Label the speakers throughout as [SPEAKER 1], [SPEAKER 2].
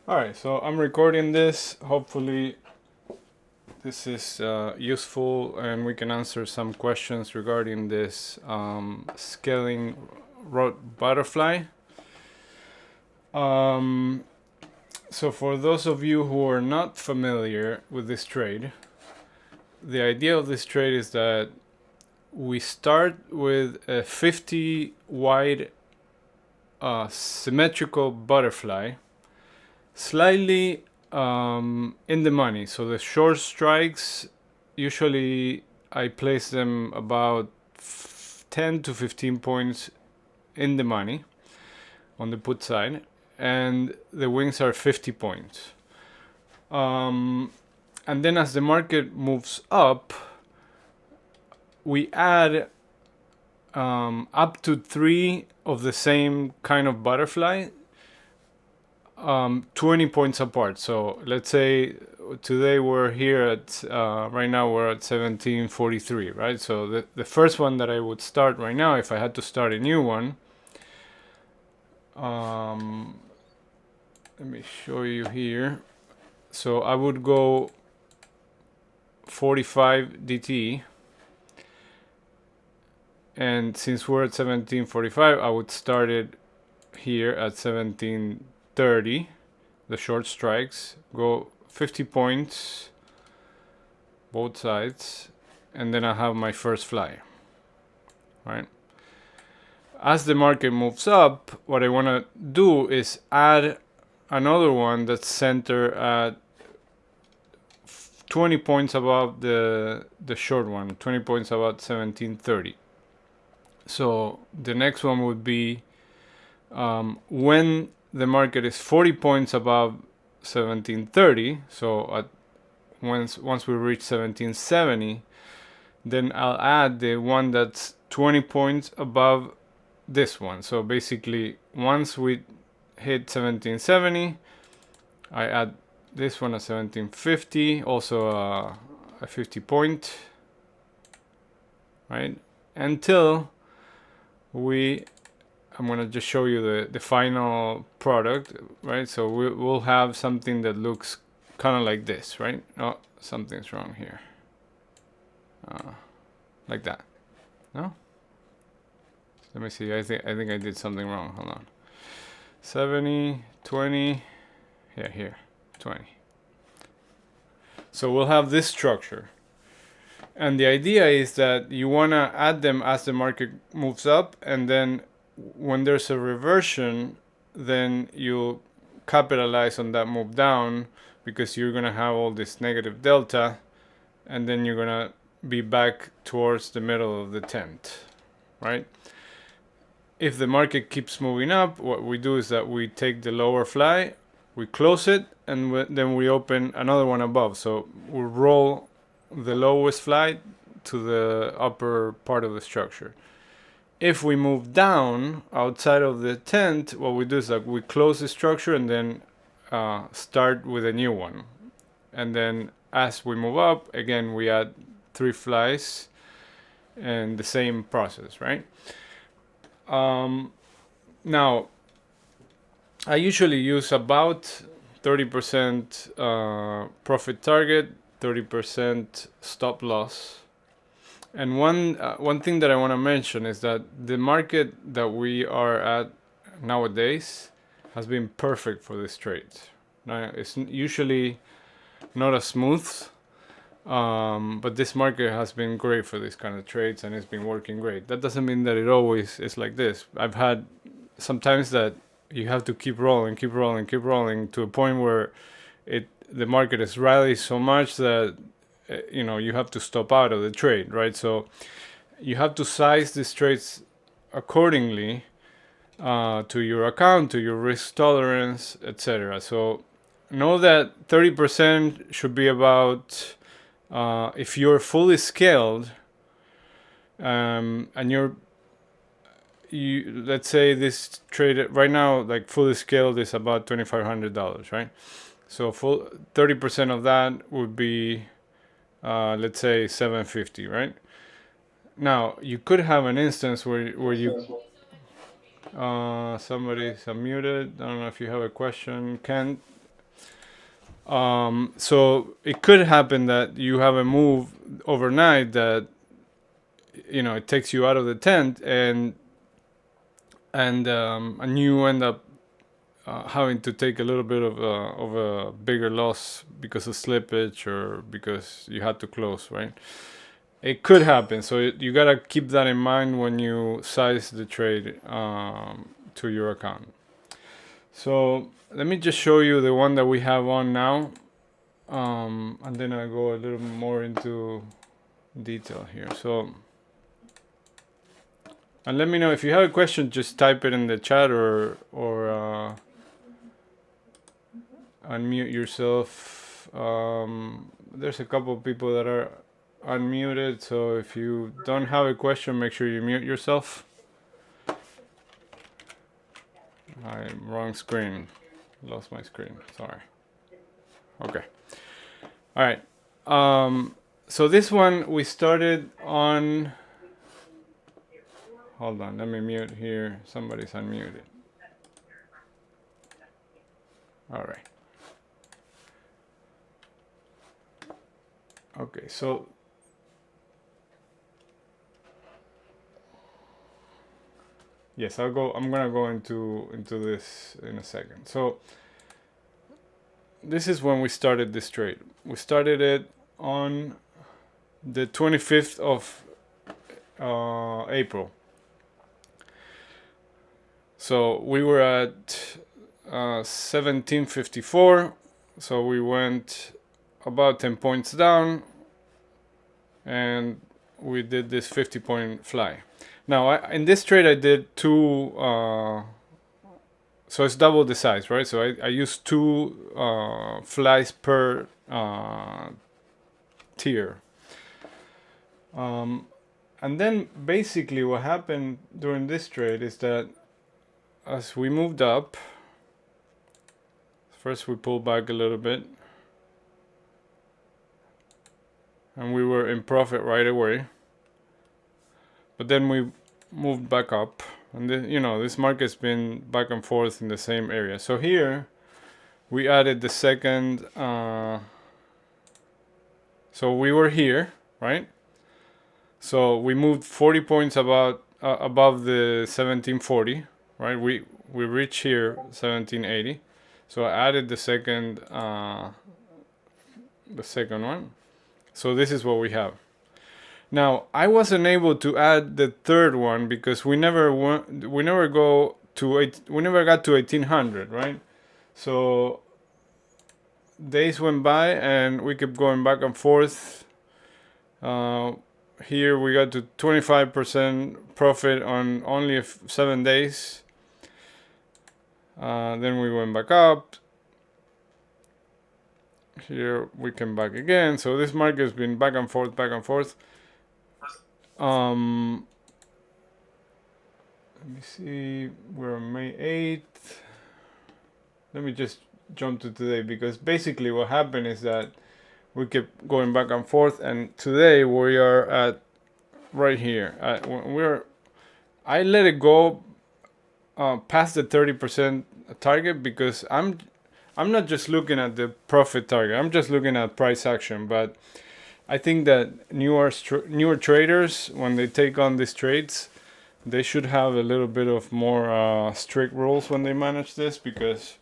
[SPEAKER 1] Alright, so I'm recording this. Hopefully this is useful and we can answer some questions regarding this scaling RUT butterfly. So for those of you who are not familiar with this trade, the idea of this trade is that we start with a 50 wide symmetrical butterfly, slightly in the money. So the short strikes, usually I place them about 10 to 15 points in the money on the put side, and the wings are 50 points. And then as the market moves up, we add up to 3 of the same kind of butterfly, 20 points apart. So let's say today we're here at, right now we're at 1743, right? So the first one that I would start right now, if I had to start a new one, let me show you here. So I would go 45 DT. And since we're at 1745, I would start it here at 1730, the short strikes, go 50 points, both sides, and then I have my first fly, right? As the market moves up, what I want to do is add another one that's centered at 20 points above the short one, 20 points above 1730. So the next one would be when the market is 40 points above 1730. So at once we reach 1770, then I'll add the one that's 20 points above this one. So basically, once we hit 1770, I add this one at 1750, also a 50 point, right? Until I'm gonna just show you the final product, right? So we'll have something that looks kind of like this, right? Oh, something's wrong here. Like that. No? Let me see. I think I did something wrong. Hold on. 70, 20. Yeah, here. 20. So we'll have this structure. And the idea is that you want to add them as the market moves up, and then when there's a reversion, then you capitalize on that move down, because you're going to have all this negative delta, and then you're going to be back towards the middle of the tent, right? If the market keeps moving up, what we do is that we take the lower fly, we close it, and then we open another one above. So we roll the lowest fly to the upper part of the structure. If we move down outside of the tent, what we do is that we close the structure and then start with a new one. And then as we move up, again, we add 3 flies and the same process, right? Now, I usually use about 30% profit target, 30% stop loss. And one thing that I want to mention is that the market that we are at nowadays has been perfect for this trade. Now, it's usually not as smooth, but this market has been great for this kind of trades, and it's been working great. That doesn't mean that it always is like this. I've had sometimes that you have to keep rolling to a point where the market is rallied so much that you have to stop out of the trade, right? So you have to size these trades accordingly to your account, to your risk tolerance, etc. So know that 30% should be about, if you're fully scaled, and let's say this trade right now, like fully scaled, is about $2,500, right? So full 30% of that would be, let's say, 750, right? Now you could have an instance where you somebody's unmuted. I don't know if you have a question, Ken. So it could happen that you have a move overnight that, you know, it takes you out of the tent, and you end up having to take a little bit of a bigger loss because of slippage or because you had to close, right? It could happen, so you gotta keep that in mind when you size the trade to your account. So let me just show you the one that we have on now, and then I'll go a little more into detail here. So, and let me know if you have a question. Just type it in the chat or unmute yourself. There's a couple of people that are unmuted, so if you don't have a question, make sure you mute yourself. Wrong screen. Lost my screen. Sorry. Okay. All right. So this one we started on. Hold on. Let me mute here. Somebody's unmuted. All right. Okay. So. Yes, I'm gonna go into this in a second. So this is when we started this trade. We started it on the 25th of April. So we were at 1754. So we went about 10 points down, and we did this 50-point fly. Now, in this trade, I did two, so it's double the size, right? So I used two flies per tier. And then basically what happened during this trade is that as we moved up, first we pulled back a little bit, and we were in profit right away. But then we moved back up, and this market's been back and forth in the same area. So here we added the second. So we were here, right? So we moved 40 points above the 1740, right? We reached here 1780. So I added the second one. So this is what we have. Now, I wasn't able to add the third one because we never got to 1800, right? So days went by and we kept going back and forth. Here we got to 25% profit on only 7 days. Then we went back up. Here we came back again. So this market has been back and forth, back and forth. Let me see, we're on May 8th. Let me just jump to today, because basically what happened is that we kept going back and forth, and today we are at right here. I let it go past the 30% target because I'm not just looking at the profit target. I'm just looking at price action, but I think that newer traders, when they take on these trades, they should have a little bit of more strict rules when they manage this, because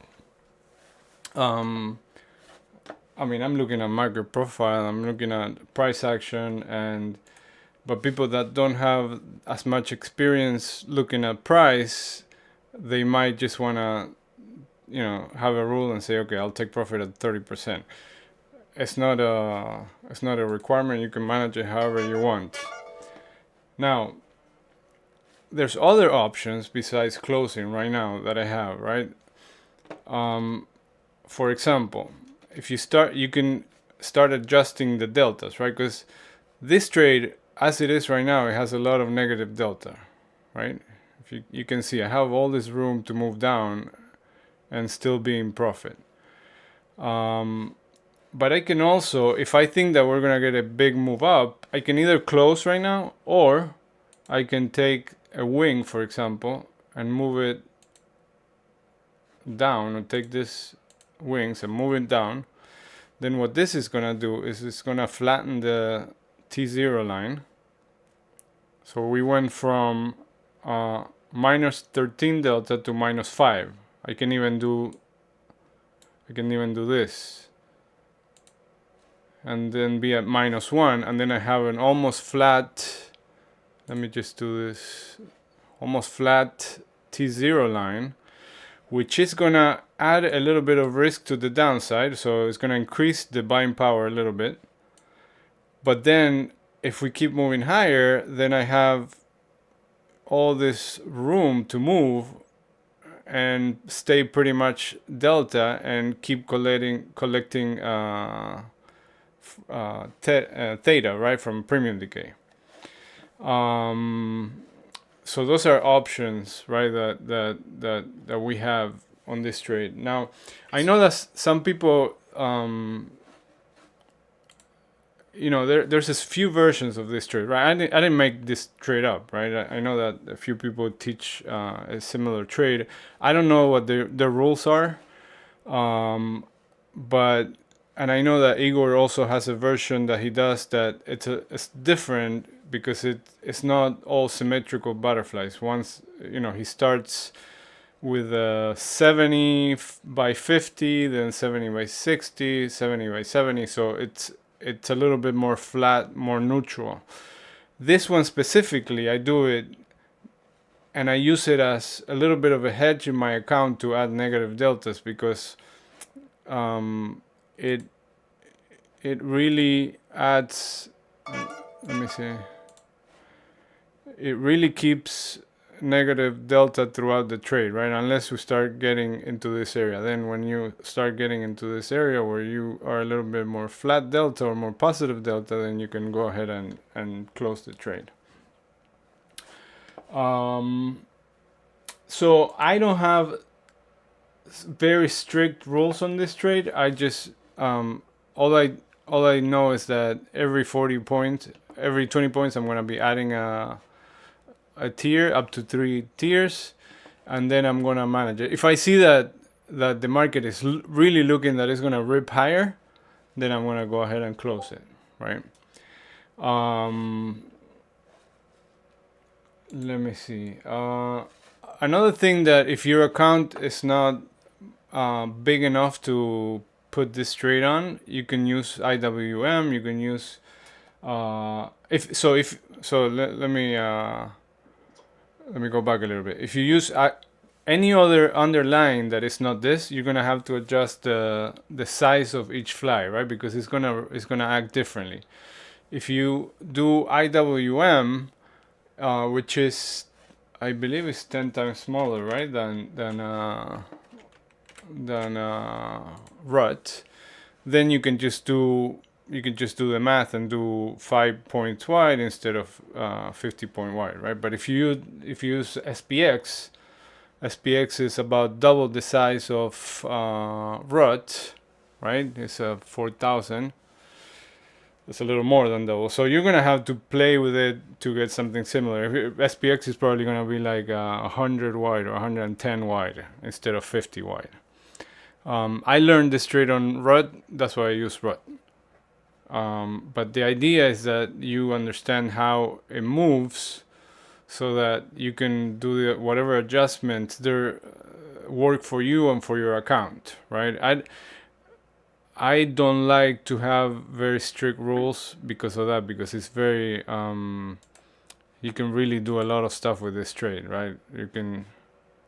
[SPEAKER 1] I'm looking at market profile, I'm looking at price action, but people that don't have as much experience looking at price, they might just want to have a rule and say, okay, I'll take profit at 30%. It's not a requirement. You can manage it however you want. Now, there's other options besides closing right now that I have, right? For example, if you can start adjusting the deltas, right? Because this trade, as it is right now, it has a lot of negative delta, right? If you can see, I have all this room to move down and still be in profit. But I can also, if I think that we're gonna get a big move up, I can either close right now, or I can take a wing, for example, and move it down, and take this wings and move it down. then what this is gonna do is it's gonna flatten the T0 line. So we went from minus 13 delta to minus 5. I can even do this, and then be at minus 1, and then I have an almost flat, let me just do this, almost flat T0 line, which is gonna add a little bit of risk to the downside, so it's gonna increase the buying power a little bit. But then if we keep moving higher, then I have all this room to move and stay pretty much delta and keep collecting theta, right, from premium decay. So those are options, right, that we have on this trade. Now, I know that some people, there's a few versions of this trade, right? I didn't make this trade up, right? I know that a few people teach a similar trade. I don't know what their rules are, but and I know that Igor also has a version that he does that it's different because it's not all symmetrical butterflies. Once he starts with 70 by 50, then 70 by 60, 70 by 70. So it's a little bit more flat, more neutral. This one specifically, I do it and I use it as a little bit of a hedge in my account to add negative deltas, because it really adds, let me see, it really keeps negative delta throughout the trade, right? Unless we start getting into this area. Then when you start getting into this area where you are a little bit more flat delta or more positive delta, then you can go ahead and close the trade. So I don't have very strict rules on this trade. I just all I know is that every 40 points, every 20 points, I'm gonna be adding a tier up to 3 tiers, and then I'm gonna manage it. If I see that the market is really looking that it's gonna rip higher, then I'm gonna go ahead and close it, right? Let me see. Another thing, that if your account is not big enough to put this trade on, you can use IWM. You can use let me go back a little bit. If you use any other underlying that is not this, you're gonna have to adjust the size of each fly, right? Because it's gonna act differently. If you do IWM, which is, I believe, is 10 times smaller, right, than RUT, then you can just do the math and do 5 points wide instead of 50 point wide, right? But if you use SPX is about double the size of RUT, right? It's 4,000. It's a little more than double. So you're gonna have to play with it to get something similar. SPX is probably gonna be like 100 wide or 110 wide instead of 50 wide. I learned this trade on RUT. That's why I use RUT. But the idea is that you understand how it moves, so that you can do whatever adjustments there work for you and for your account, right? I don't like to have very strict rules because of that, because it's very you can really do a lot of stuff with this trade, right? You can,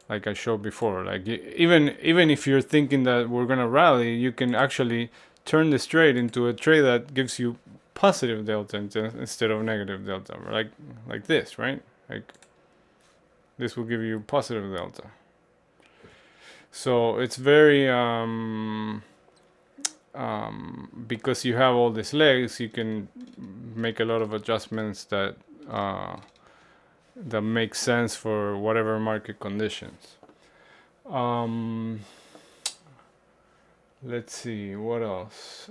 [SPEAKER 1] like I showed before, like even if you're thinking that we're gonna rally, you can actually turn this trade into a trade that gives you positive delta instead of negative delta, like this, right? Like this will give you positive delta. So it's very because you have all these legs, you can make a lot of adjustments that make sense for whatever market conditions. Let's see, what else?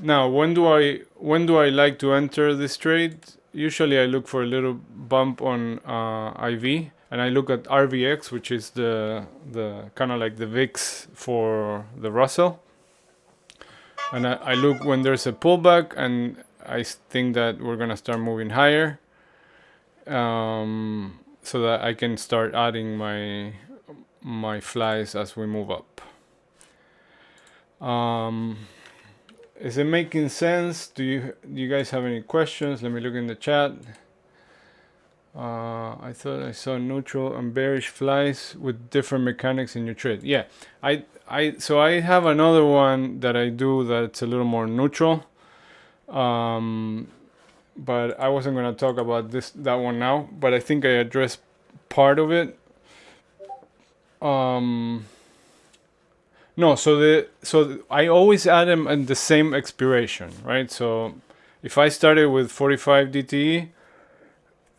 [SPEAKER 1] Now, when do I like to enter this trade? Usually I look for a little bump on IV. and I look at RVX, which is the kind of like the VIX for the Russell, and I look when there's a pullback, and I think that we're gonna start moving higher, so that I can start adding my flies as we move up. Is it making sense? Do you guys have any questions? Let me look in the chat. I thought I saw neutral and bearish flies with different mechanics in your trade. Yeah, so I have another one that I do that's a little more neutral. But I wasn't gonna talk about that one now. But I think I addressed part of it. No, so I always add them at the same expiration, right? So if I started with 45 DTE,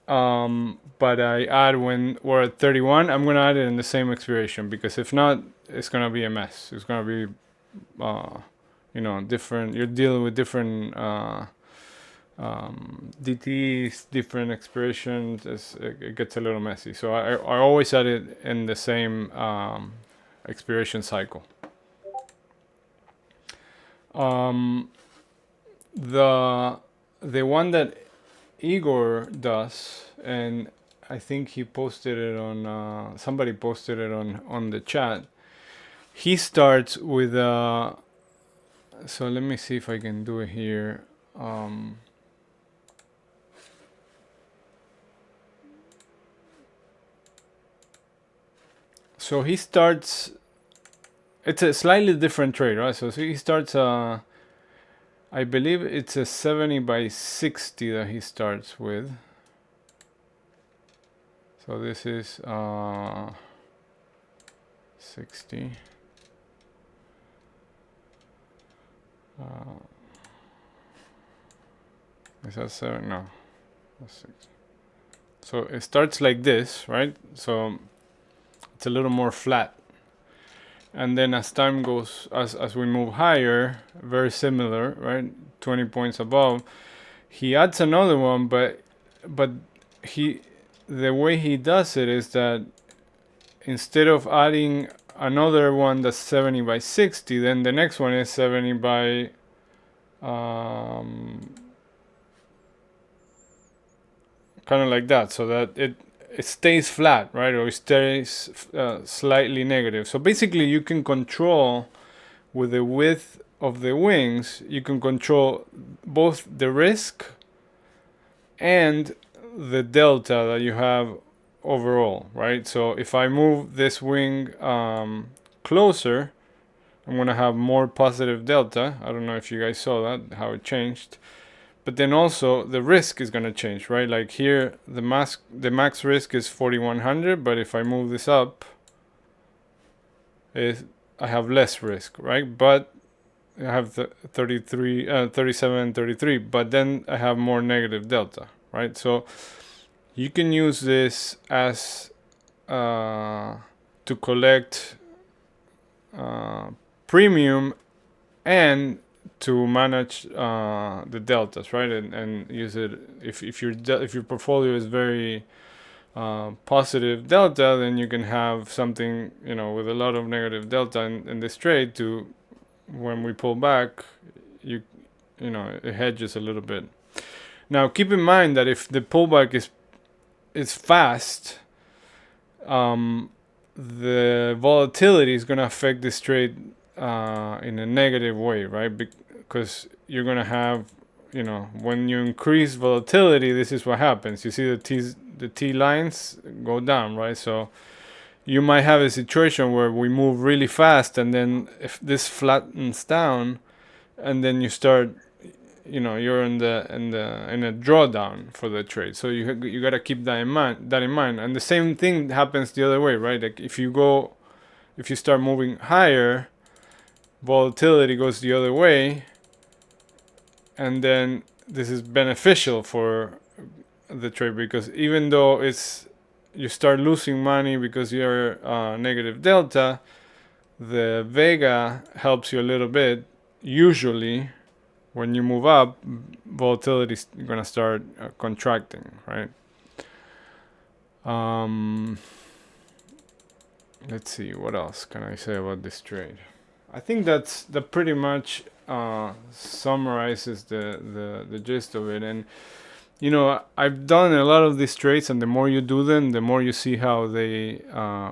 [SPEAKER 1] but I add when we're at 31, I'm gonna add it in the same expiration, because if not, it's gonna be a mess. It's gonna be, different. You're dealing with different DTEs, different expirations. It gets a little messy. So I always add it in the same expiration cycle. The one that Igor does, and I think he posted it on somebody posted it on the chat. He starts with so let me see if I can do it here. So he starts, it's a slightly different trade, right? So he starts I believe it's a 70 by 60 that he starts with. So this is 60. Is that 7? No, that's 6. So it starts like this, right? So it's a little more flat. And then as time goes, as we move higher, very similar, right? 20 points above, he adds another one, but the way he does it is that instead of adding another one that's 70 by 60, then the next one is 70 by kind of like that, so that it stays flat, right? Or it stays slightly negative. So basically you can control with the width of the wings, you can control both the risk and the delta that you have overall, right? So if I move this wing closer, I'm gonna have more positive delta. I don't know if you guys saw that, how it changed. But then also the risk is gonna change, right? Like here, the max risk is 4100, but if I move this up, I have less risk, right? But I have 37, 33, but then I have more negative delta, right? So you can use this as to collect premium and to manage the deltas, right? And use it if your portfolio is very positive delta, then you can have something, with a lot of negative delta in this trade to, when we pull back, it hedges a little bit. Now keep in mind that if the pullback is fast, the volatility is going to affect this trade in a negative way, right? Because you're going to have, when you increase volatility, this is what happens. You see the T lines go down, right? So you might have a situation where we move really fast, and then if this flattens down, and then you start, you're in a drawdown for the trade. So you got to keep that in mind. And the same thing happens the other way, right? Like if you start moving higher, volatility goes the other way, and then this is beneficial for the trade, because even though you start losing money because you're negative delta, the Vega helps you a little bit. Usually when you move up, volatility is going to start contracting, right? Let's see, what else can I say about this trade? I think that pretty much summarizes the gist of it. And you know, I've done a lot of these trades, and the more you do them, the more you see how they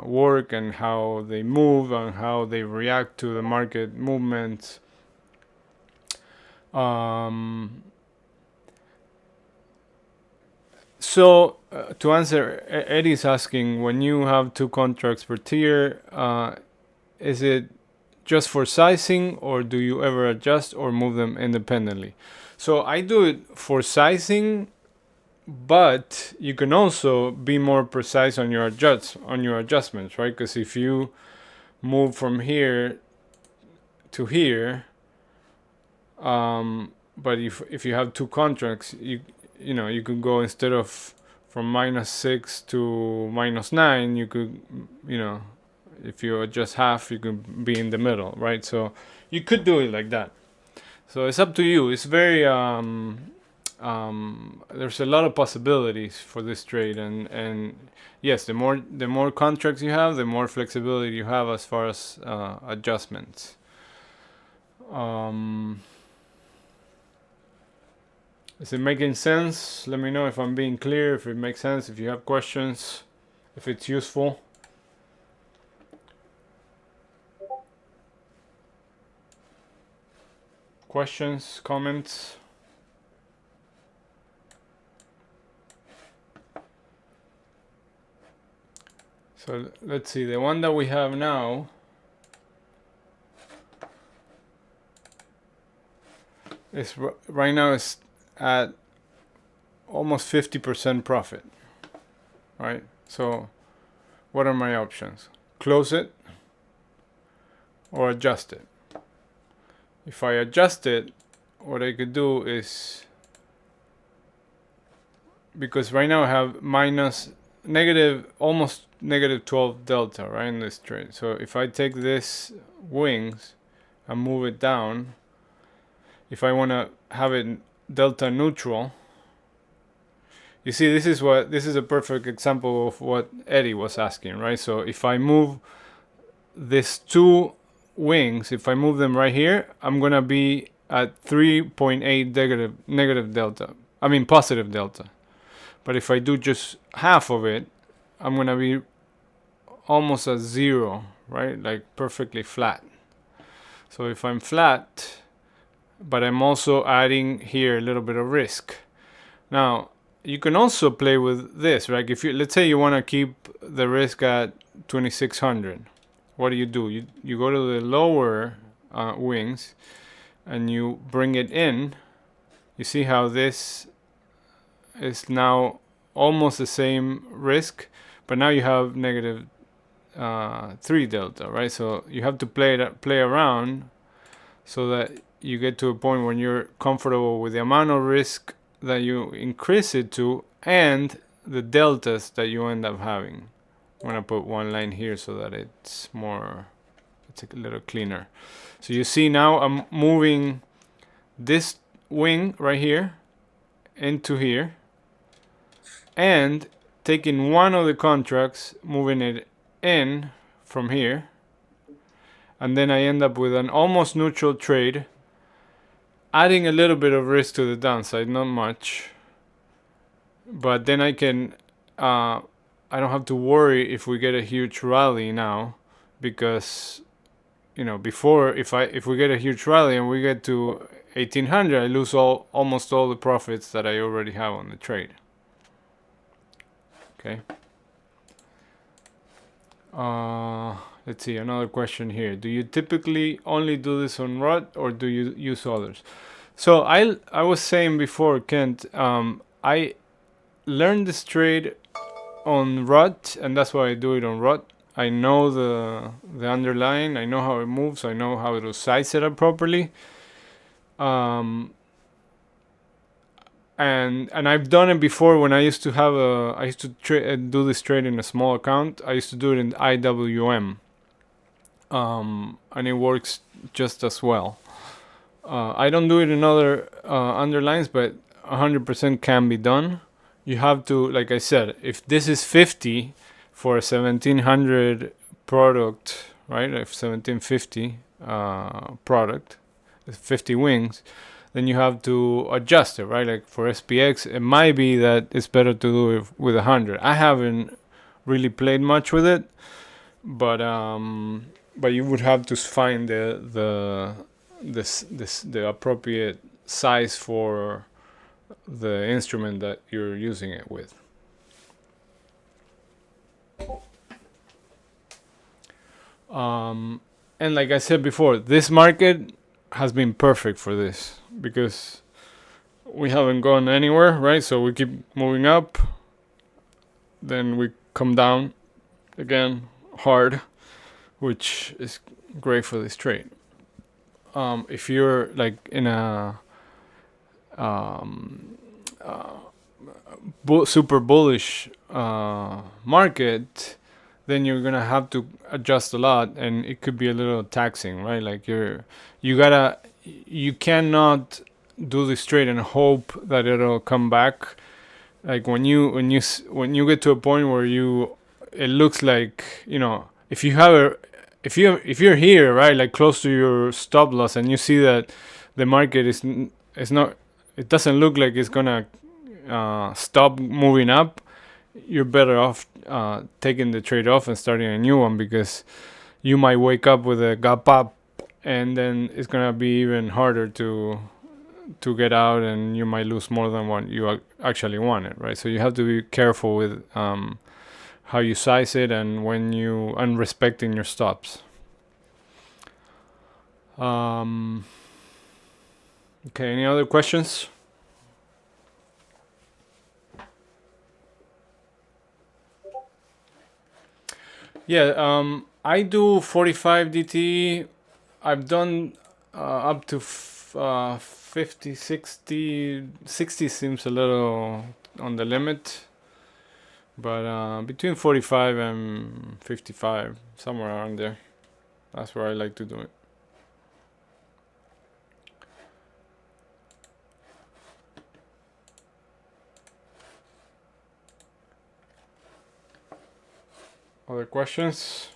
[SPEAKER 1] work and how they move and how they react to the market movements. So to answer, Eddie's asking, when you have 2 contracts per tier, is it just for sizing, or do you ever adjust or move them independently? So I do it for sizing, but you can also be more precise on your adjustments, right? Because if you move from here to here, but if you have 2 contracts, you know, you could go, instead of from -6 to -9, you could, you know, if you adjust half, you could be in the middle, right? So you could do it like that. So it's up to you. It's very there's a lot of possibilities for this trade, and yes, the more contracts you have, the more flexibility you have as far as adjustments. Is it making sense? Let me know if I'm being clear, if it makes sense, if you have questions, if it's useful. Questions, comments? So let's see, the one that we have now is right now is at almost 50% profit, right? So what are my options? Close it or adjust it. If I adjust it, what I could do is, because right now I have almost negative 12 delta, right, in this trade. So if I take this wings and move it down, if I want to have it delta neutral, you see, this is a perfect example of what Eddie was asking, right? So if I move these 2 wings, if I move them right here, I'm gonna be at 3.8 negative delta. I mean positive delta. But if I do just half of it, I'm gonna be almost at 0, right? Like perfectly flat. So if I'm flat, but I'm also adding here a little bit of risk. Now, you can also play with this, right? If you, let's say you want to keep the risk at 2600, what do? You go to the lower wings and you bring it in. You see how this is now almost the same risk, but now you have negative 3 delta, right? So you have to play around so that you get to a point when you're comfortable with the amount of risk that you increase it to and the deltas that you end up having. I'm gonna put one line here so that it's a little cleaner. So you see now I'm moving this wing right here into here and taking one of the contracts, moving it in from here, and then I end up with an almost neutral trade, adding a little bit of risk to the downside, not much, but then I can I don't have to worry if we get a huge rally now, because you know, before, if we get a huge rally and we get to 1800, I lose almost all the profits that I already have on the trade. Okay. Let's see, another question here. Do you typically only do this on RUT, or do you use others? So I was saying before, Kent, I learned this trade on RUT, and that's why I do it on RUT. I know the underlying, I know how it moves, I know how to size it up properly. And I've done it before when I used to have do this trade in a small account. I used to do it in IWM, and it works just as well. I don't do it in other underlines, but 100% can be done. you have to, like I said, if this is 50 for a 1700 product, right? If 1750 product, 50 wings, then you have to adjust it, right? Like for SPX, it might be that it's better to do it with 100. I haven't really played much with it, but you would have to find the appropriate size for the instrument that you're using it with. And like I said before, this market has been perfect for this because we haven't gone anywhere, right? So we keep moving up, then we come down again hard, which is great for this trade. If you're like in a super bullish market, then you're gonna have to adjust a lot, and it could be a little taxing, right? Like you cannot do this trade and hope that it'll come back. Like when you get to a point where it looks like, if you're here, right, like close to your stop loss, and you see that the market is not, it doesn't look like it's gonna stop moving up, you're better off taking the trade off and starting a new one, because you might wake up with a gap up, and then it's gonna be even harder to get out, and you might lose more than what you actually wanted, right? So you have to be careful with how you size it and respecting your stops. Okay, any other questions? Yeah, I do 45 DT. I've done up to 50, 60. 60 seems a little on the limit, but between 45 and 55, somewhere around there. That's where I like to do it. Other questions?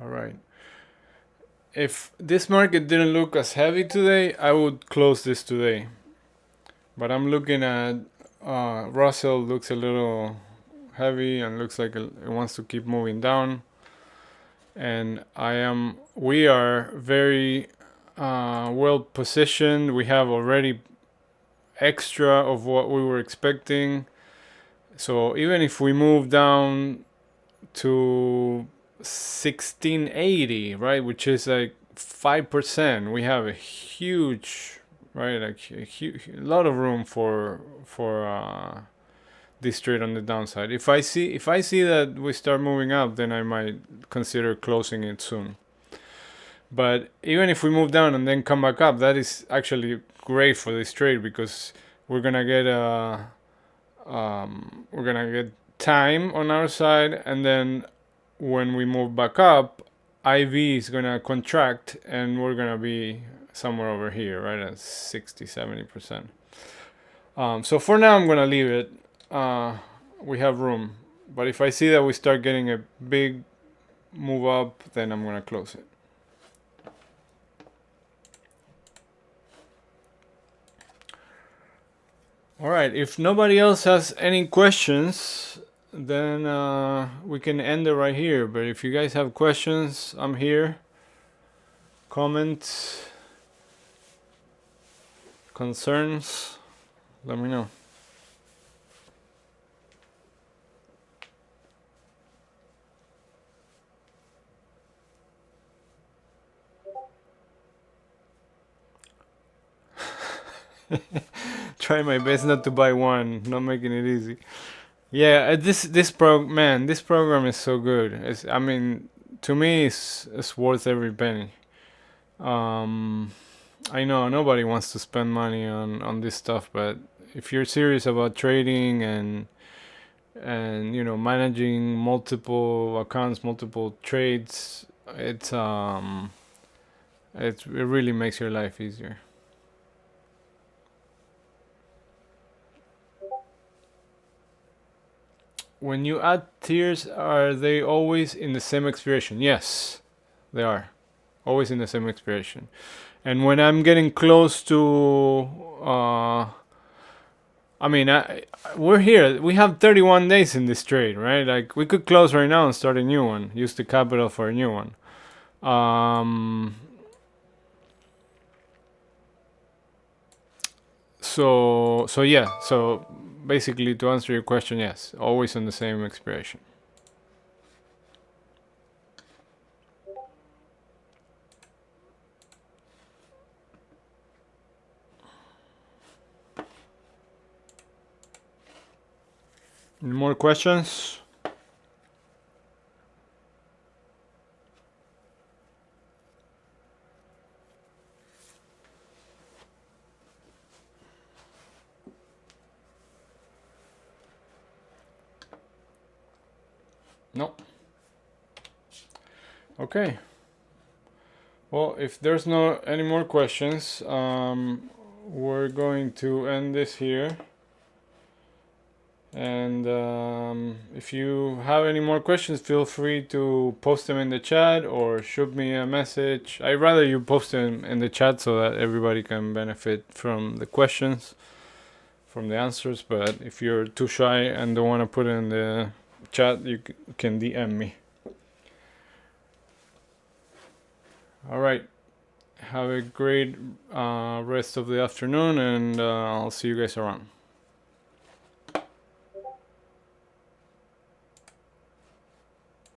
[SPEAKER 1] All right. If this market didn't look as heavy today, I would close this today. But I'm looking at Russell looks a little heavy and looks like it wants to keep moving down. And we are very well positioned. We have already extra of what we were expecting. So even if we move down to 1680, right, which is like 5%, we have a huge, right, like a lot of room for this trade on the downside. If I see that we start moving up, then I might consider closing it soon. But even if we move down and then come back up, that is actually great for this trade, because we're gonna get time on our side, and then when we move back up, IV is gonna contract, and we're gonna be somewhere over here, right at 60-70%. So for now, I'm gonna leave it. We have room, but if I see that we start getting a big move up, then I'm gonna close it. All right, if nobody else has any questions, then we can end it right here. But if you guys have questions, I'm here. Comments, concerns, let me know. Try my best not to buy one, not making it easy. Yeah, this program is so good. I mean, to me, it's worth every penny. I know nobody wants to spend money on this stuff, but if you're serious about trading and and you know, managing multiple accounts, multiple trades, it really makes your life easier. When you add tiers, are they always in the same expiration? Yes, they are always in the same expiration. And when I'm getting close to, I mean, we're here. We have 31 days in this trade, right? Like, we could close right now and start a new one. Use the capital for a new one. So yeah. So basically, to answer your question, yes, always on the same expiration. Any more questions? No. Okay. Well, if there's no any more questions, we're going to end this here. And if you have any more questions, feel free to post them in the chat or shoot me a message. I'd rather you post them in the chat so that everybody can benefit from the questions, from the answers. But if you're too shy and don't want to put it in the chat, you can DM me. All right. Have a great rest of the afternoon, and I'll see you guys around.